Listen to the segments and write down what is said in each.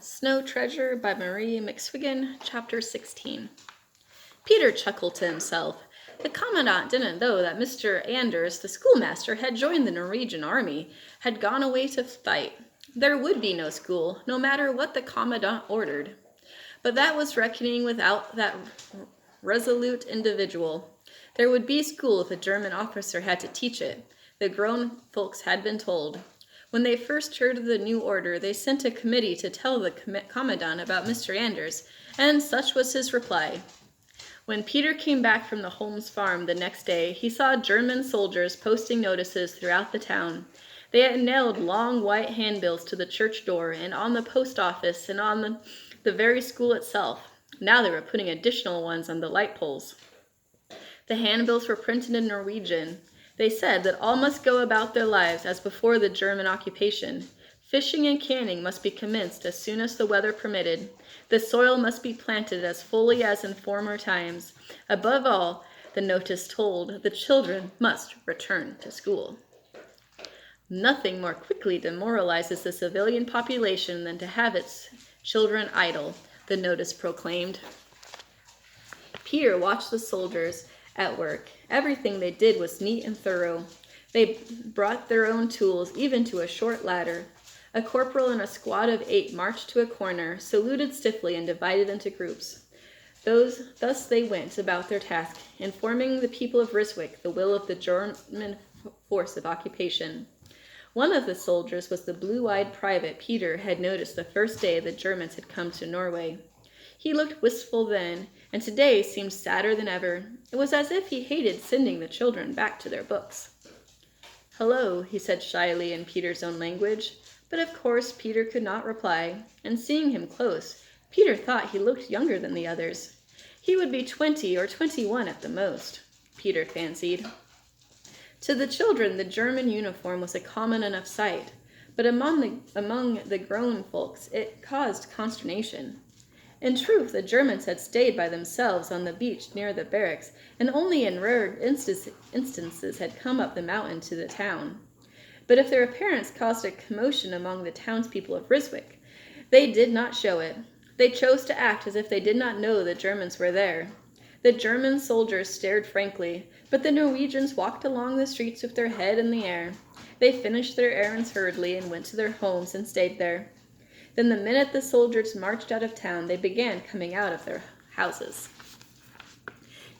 Snow Treasure by Marie McSwigan, Chapter 16. Peter chuckled to himself. The commandant didn't know that Mr. Anders, the schoolmaster, had joined the Norwegian army, had gone away to fight. There would be no school, no matter what the commandant ordered. But that was reckoning without that resolute individual. There would be school if a German officer had to teach it. The grown folks had been told. When they first heard of the new order, they sent a committee to tell the commandant about Mr. Anders, and such was his reply. When Peter came back from the Holmes farm the next day, he saw German soldiers posting notices throughout the town. They had nailed long white handbills to the church door and on the post office and on the very school itself. Now they were putting additional ones on the light poles. The handbills were printed in Norwegian. They said that all must go about their lives as before the German occupation. Fishing and canning must be commenced as soon as the weather permitted. The soil must be planted as fully as in former times. Above all, the notice told, the children must return to school. Nothing more quickly demoralizes the civilian population than to have its children idle, the notice proclaimed. Peter watched the soldiers at work. Everything they did was neat and thorough. They brought their own tools, even to a short ladder. A corporal and a squad of 8 marched to a corner, saluted stiffly, and divided into groups. Thus they went about their task, informing the people of Ryswick the will of the German force of occupation. One of the soldiers was the blue-eyed private Peter had noticed the first day the Germans had come to Norway. He looked wistful then, and today seemed sadder than ever. It was as if he hated sending the children back to their books. "Hello," he said shyly in Peter's own language, but of course Peter could not reply, and seeing him close, Peter thought he looked younger than the others. He would be 20 or 21 at the most, Peter fancied. To the children, the German uniform was a common enough sight, but among the grown folks it caused consternation. In truth, the Germans had stayed by themselves on the beach near the barracks, and only in rare instances had come up the mountain to the town. But if their appearance caused a commotion among the townspeople of Ryswick, they did not show it. They chose to act as if they did not know the Germans were there. The German soldiers stared frankly, but the Norwegians walked along the streets with their head in the air. They finished their errands hurriedly and went to their homes and stayed there. Then the minute the soldiers marched out of town, they began coming out of their houses.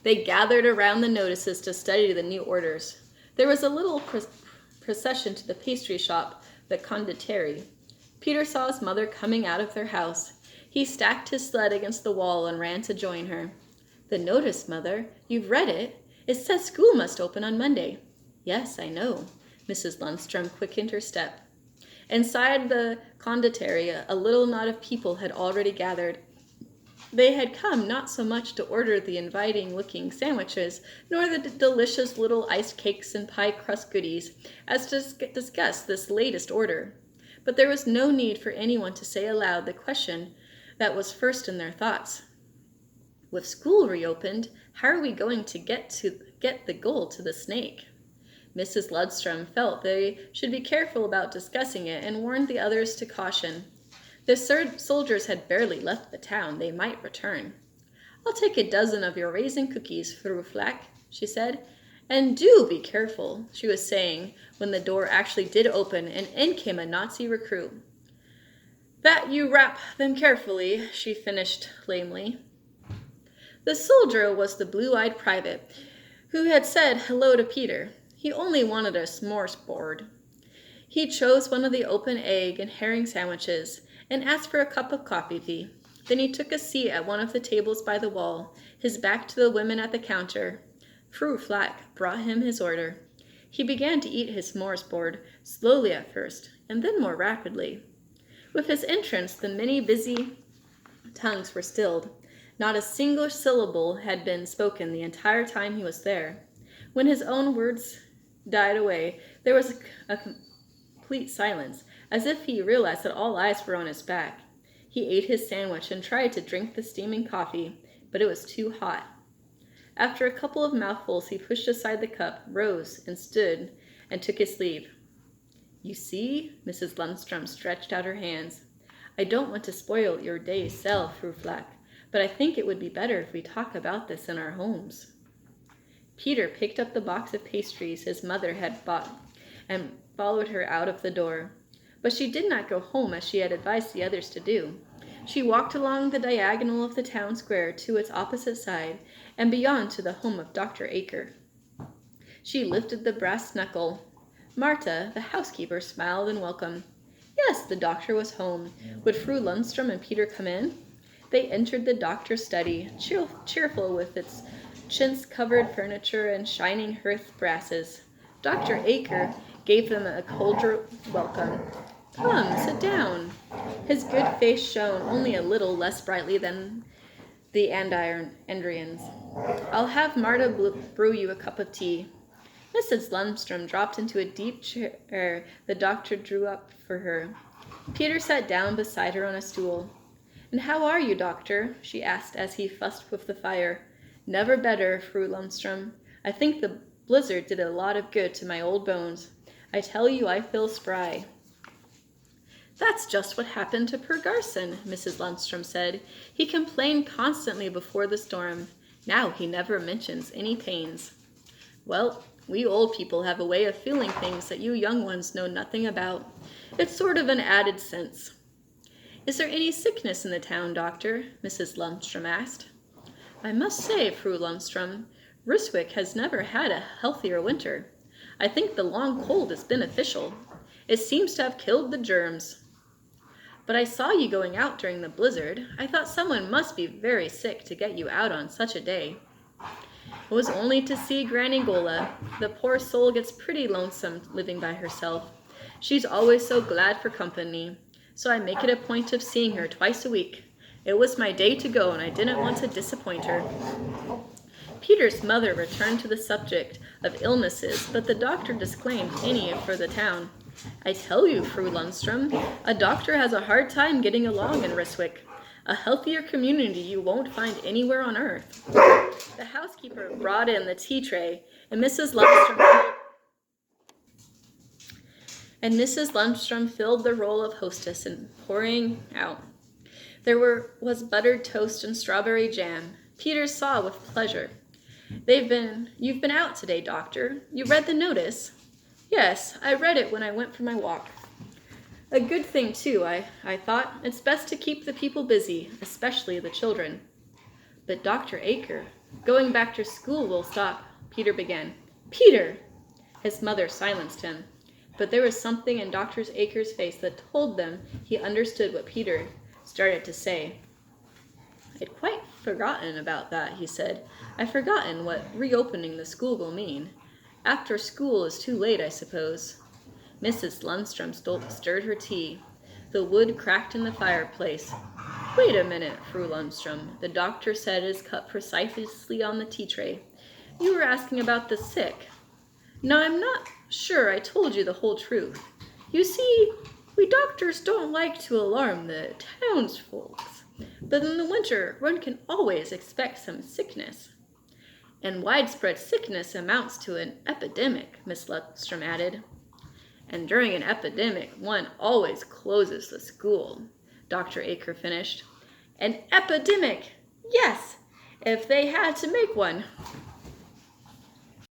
They gathered around the notices to study the new orders. There was a little procession to the pastry shop, the condottieri. Peter saw his mother coming out of their house. He stacked his sled against the wall and ran to join her. "The notice, Mother. You've read it. It says school must open on Monday." "Yes, I know." Mrs. Lundstrom quickened her step. Inside the condottieri, a little knot of people had already gathered. They had come not so much to order the inviting-looking sandwiches, nor the delicious little iced cakes and pie crust goodies, as to discuss this latest order. But there was no need for anyone to say aloud the question that was first in their thoughts. With school reopened, how are we going to get the gold to the snake? Mrs. Lundstrom felt they should be careful about discussing it and warned the others to caution. The soldiers had barely left the town. They might return. "I'll take a dozen of your raisin cookies, Fru Flack," she said. "And do be careful," she was saying, when the door actually did open and in came a Nazi recruit. "That you wrap them carefully," she finished lamely. The soldier was the blue-eyed private who had said hello to Peter. He only wanted a smorgasbord. He chose one of the open egg and herring sandwiches and asked for a cup of coffee. Then he took a seat at one of the tables by the wall, his back to the women at the counter. Fru Flack brought him his order. He began to eat his smorgasbord, slowly at first, and then more rapidly. With his entrance, the many busy tongues were stilled. Not a single syllable had been spoken the entire time he was there. When his own words died away, there was a complete silence, as if he realized that all eyes were on his back. He ate his sandwich and tried to drink the steaming coffee, but it was too hot. After a couple of mouthfuls, he pushed aside the cup, rose, and stood, and took his leave. "You see," Mrs. Lundstrom stretched out her hands. I don't want to spoil your day self, Fru Flack, but I think it would be better if we talk about this in our homes. Peter picked up the box of pastries his mother had bought and followed her out of the door. But she did not go home as she had advised the others to do. She walked along the diagonal of the town square to its opposite side and beyond to the home of Dr. Aker. She lifted the brass knuckle. Marta, the housekeeper, smiled in welcome. Yes, the doctor was home. Would Fru Lundstrom and Peter come in? They entered the doctor's study, cheerful with its chintz-covered furniture and shining hearth brasses. Dr. Aker gave them a cordial welcome. Come, sit down. His good face shone only a little less brightly than the Andrian's. I'll have Marta brew you a cup of tea. Mrs. Lundstrom dropped into a deep chair the doctor drew up for her. Peter sat down beside her on a stool. And how are you, doctor? She asked as he fussed with the fire. Never better, Fru Lundstrom. I think the blizzard did a lot of good to my old bones. I tell you, I feel spry. That's just what happened to Per Garson, Mrs. Lundstrom said. He complained constantly before the storm. Now he never mentions any pains. Well, we old people have a way of feeling things that you young ones know nothing about. It's sort of an added sense. Is there any sickness in the town, doctor? Mrs. Lundstrom asked. I must say, Fru Lundstrom, Ryswick has never had a healthier winter. I think the long cold is beneficial. It seems to have killed the germs. But I saw you going out during the blizzard. I thought someone must be very sick to get you out on such a day. It was only to see Granny Gola. The poor soul gets pretty lonesome living by herself. She's always so glad for company, so I make it a point of seeing her twice a week. It was my day to go, and I didn't want to disappoint her. Peter's mother returned to the subject of illnesses, but the doctor disclaimed any for the town. I tell you, Fru Lundstrom, a doctor has a hard time getting along in Ryswick. A healthier community you won't find anywhere on earth. The housekeeper brought in the tea tray, and Mrs. Lundstrom filled the role of hostess and pouring out. There was buttered toast and strawberry jam. Peter saw with pleasure. You've been out today, doctor. You read the notice? Yes, I read it when I went for my walk. A good thing, too, I thought. It's best to keep the people busy, especially the children. But Dr. Aker, going back to school will stop, Peter began. Peter! His mother silenced him. But there was something in Dr. Aker's face that told them he understood what Peter started to say. I'd quite forgotten about that, he said. I've forgotten what reopening the school will mean. After school is too late, I suppose. Mrs. Lundstrom stirred her tea. The wood cracked in the fireplace. Wait a minute, Fru Lundstrom. The doctor set his cup precisely on the tea tray. You were asking about the sick. Now, I'm not sure I told you the whole truth. You see, we doctors don't like to alarm the townsfolk. But in the winter, one can always expect some sickness. And widespread sickness amounts to an epidemic, Miss Lundstrom added. And during an epidemic, one always closes the school, Dr. Aker finished. An epidemic! Yes, if they had to make one.